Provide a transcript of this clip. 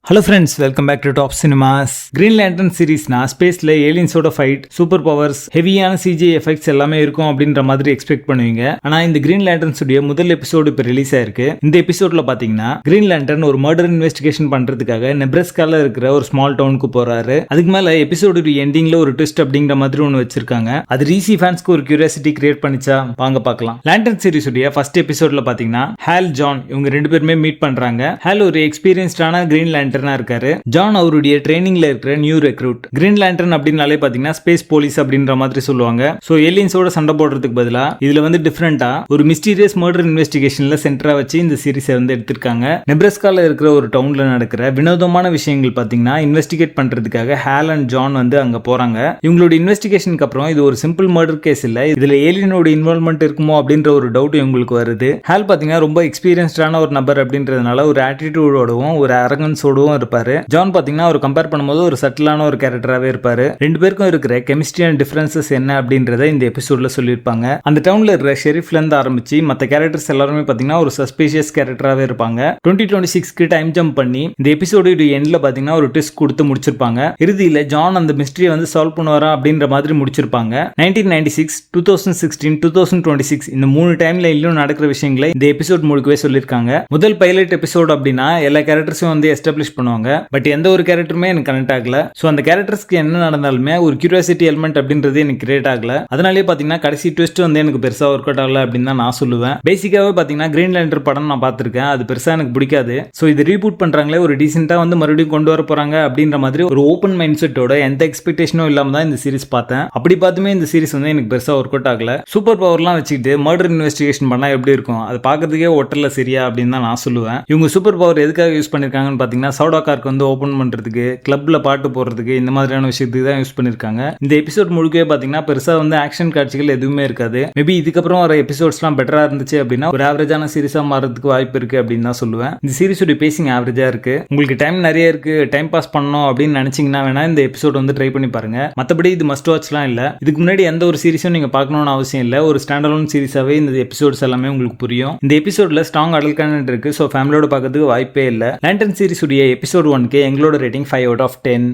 Hello friends, welcome back to top cinemas. Green lantern சீரீஸ்னா ஸ்பேஸ்ல ஏலியன்ஸோட ஃபைட், சூப்பர் பவர்ஸ், ஹெவியான சிஜி எஃபெக்ட்ஸ் எல்லாமே இருக்கும் அப்படின்ற மாதிரி எக்ஸ்பெக்ட் பண்ணுவீங்க. ஆனா இந்த கிரீன் லேண்டர்ன்ஸ் உடைய முதல் எபிசோடு இப்போ ரிலீஸ் ஆயிருக்கு. இந்த எபிசோட்ல பாத்தீங்கன்னா கிரீன் லேண்டர்ன் ஒரு மர்டர் இன்வெஸ்டிகேஷன் பண்றதுக்காக நெப்ரஸ்கால இருக்கிற ஒரு ஸ்மால் டவுனுக்கு போறாரு. அதுக்கு மேல எபிசோடு எண்டிங்ல ஒரு ட்விஸ்ட் அப்படிங்கிற மாதிரி ஒன்று வச்சிருக்காங்க. அது ரீசி ஃபேன்ஸ்க்கு ஒரு கியூரியாசிட்டி கிரியேட் பண்ணிச்சா? வாங்க பார்க்கலாம். லேண்டர்ன் சீரிஸ் உடைய ஃபர்ஸ்ட் எபிசோட்ல பாத்தீங்கன்னா ஹால், ஜான் இவங்க ரெண்டு பேருமே மீட் பண்றாங்க. ஹால் ஒரு எக்ஸ்பீரியன்ஸ்டான கிரீன் லேண்டர்னா இருக்காரு. ஜான் அவருடைய ட்ரைனிங்ல இருக்கிற நியூ ரெக்ரூட். கிரீன் லேண்டர்ன் அப்படின்னாலே பாத்தீங்கன்னா ஸ்பேஸ் போலீஸ் அப்படின்ற மாதிரி சொல்லுவாங்க. சோ ஏலியன்ஸோட சண்டை போடுறதுக்கு பதிலா இதுல வந்து டிஃபரெண்டா ஒரு மிஸ்டீரியஸ் மர்டர் இன்வெஸ்டிகேஷன்ல சென்டரா வச்சு இந்த சீரிஸை வந்து எடுத்திருக்காங்க. நெப்ரஸ்கால இருக்கிற ஒரு டவுன்ல நடக்கிற வினோதமான விஷயங்கள் பாத்தீங்கன்னா இன்வெஸ்டிகேட் பண்றதுக்காக ஹால் அண்ட் ஜான் வந்து அங்க போறாங்க. இவங்களோட இன்வெஸ்டிகேஷனுக்கு அப்புறம் இது ஒரு சிம்பிள் மர்டர் கேஸ் இல்ல, இதுல ஏலியனோட இன்வால்வ்மெண்ட் இருக்குமோ அப்படின்ற ஒரு டவுட் இவங்களுக்கு வருது. ஹால் பாத்தீங்கன்னா ரொம்ப எக்ஸ்பீரியன்ஸ்டான ஒரு நபர் அப்படின்றதுனால ஒரு ஆட்டிடியூடோடவும் ஒரு அரகன்ஸோடவும் இருப்பாரு. ஜான் பாத்தீங்கன்னா ஒரு கம்பேர் பண்ணும்போது ஒரு சட்டிலான ஒரு கேரக்டராகவே இருப்பாரு. ரெண்டு பேருக்கும் இருக்கிற கெமிஸ்ட்ரி அண்ட் டிஃபரன்சஸ் என்ன அப்படின்றத இந்த எபிசோட்ல சொல்லியிருப்பாங்க. அந்த டவுன்ல இருக்கிற ஷெரீஃப்ல இருந்து ஆரம்பிச்சு மற்ற கேரக்டர்ஸ் எல்லாருமே பாத்தீங்கன்னா ஒரு சஸ்பீஷியஸ் கேரக்டராகவே இருப்பாங்க. 2026க்கு டைம் ஜம்ப் பண்ணி இந்த எபிசோடு எண்ட்ல பாத்தீங்கன்னா ஒரு ட்விஸ்ட் கொடுத்து முடிச்சிருப்பாங்க. இறுதியில ஜான் அந்த மிஸ்டரியை வந்து சால்வ் பண்ணுவாரா அப்படின்ற மாதிரி முடிச்சிருப்பாங்க. 1996, 2016, 2026 இந்த 3 டைம்ல இன்னும் நடக்கிற விஷயங்களை இந்த எபிசோட் முழுக்கவே சொல்லியிருக்காங்க. முதல் பைலட் எபிசோட் அப்படின்னா எல்லா கேரக்டர்ஸும் வந்து எஸ்டாப்ளிஷ் பண்ணுவாங்க. பட் எந்த ஒரு கேரக்டருமே எனக்கு கனெக்ட் ஆகல. சோ அந்த கேரக்டர்ஸ்க்கு என்ன நடந்தாலுமே ஒரு கியூரியாசிட்டி எலிமெண்ட் அப்படின்றது எனக்கு கிரியேட் ஆகல. அதனாலே பாத்தீங்கன்னா கடைசி ட்விஸ்ட் வந்து எனக்கு பெருசா ஒர்க் அவுட் ஆகல அப்படின்னு தான் நான் சொல்லுவேன். பேசிக்காவே பாத்தீங்கன்னா கிரீன் லேண்டர் படம் நான் பார்த்திருக்கேன், அது பெருசா எனக்கு பிடிக்காது. சோ இது ரீபூட் பண்றாங்களே, ஒரு டீசென்ட்டா வந்து மறுபடியும் கொண்டு வர போறாங்க அப்படின்ற மாதிரி ஒரு ஓப்பன் மைண்ட் செட்டோட எந்த எக்ஸ்பெக்டேஷனும் இல்லாம தான் இந்த சீரிஸ் பார்த்தேன். அப்படி பார்த்துமே இந்த சீரிஸ் வந்து எனக்கு பெருசா ஒர்க் அவுட் ஆகல. சூப்பர் பவர்லாம் வச்சுக்கிட்டு மர்டர் இன்வெஸ்டிகேஷன் பண்ணா எப்படி இருக்கும், அது பார்க்கறதுக்கே ஒட்டல சரியா அப்படின்னு தான் நான் சொல்லுவேன். இவங்க சூப்பர் பவர் எதுக்காக யூஸ் பண்ணிருக்காங்கன்னு பாத்தீங்கன்னா சவுடா கார்க்கு வந்து ஓபன் பண்றதுக்கு, கிளப்ல பாட்டு போடுறதுக்கு, இந்த மாதிரியான விஷயத்துக்கு தான் யூஸ் பண்ணிருக்காங்க. இந்த எபிசோட் முழுக்கவே பாத்தீங்கன்னா பெருசா வந்து ஆக்ஷன் காட்சிகள் எதுவுமே இருக்காது. மேபி இதுக்கப்புறம் வர எபிசோட்ஸ்லாம் பெட்டரா இருந்துச்சு அப்படின்னா ஒரு ஆவரேஜான சீரிஸா மாறதுக்கு வாய்ப்பு இருக்கு அப்படின்னு தான் சொல்லுவேன். இந்த சீரிஸோட பேசிங் ஆவரேஜா இருக்கு. உங்களுக்கு டைம் நிறைய இருக்கு, டைம் பாஸ் பண்ணணும் அப்படின்னு நினைச்சீங்கன்னா வேணா இந்த எபிசோட் வந்து ட்ரை பண்ணி பாருங்க. மத்தபடி இது மஸ்ட் வாட்ச்லாம் இல்ல. இதுக்கு முன்னாடி எந்த ஒரு சீரிஸும் நீங்க பார்க்கணும்னு அவசியம் இல்ல. ஒரு ஸ்டாண்ட் அலோன் சீரிஸாவே இந்த எபிசோட்ஸ் எல்லாமே உங்களுக்கு புரியும். இந்த எபிசோட்ல ஸ்ட்ராங் அடல்ட் கண்டென்ட் இருக்கு. சோ ஃபேமிலியோட பார்க்கிறதுக்கு வாய்ப்பே இல்ல. லேண்டர்ன் சீரிஸ் உடைய எபிசோட் 1க்கு எங்களோட ரேட்டிங் 5 out of 10.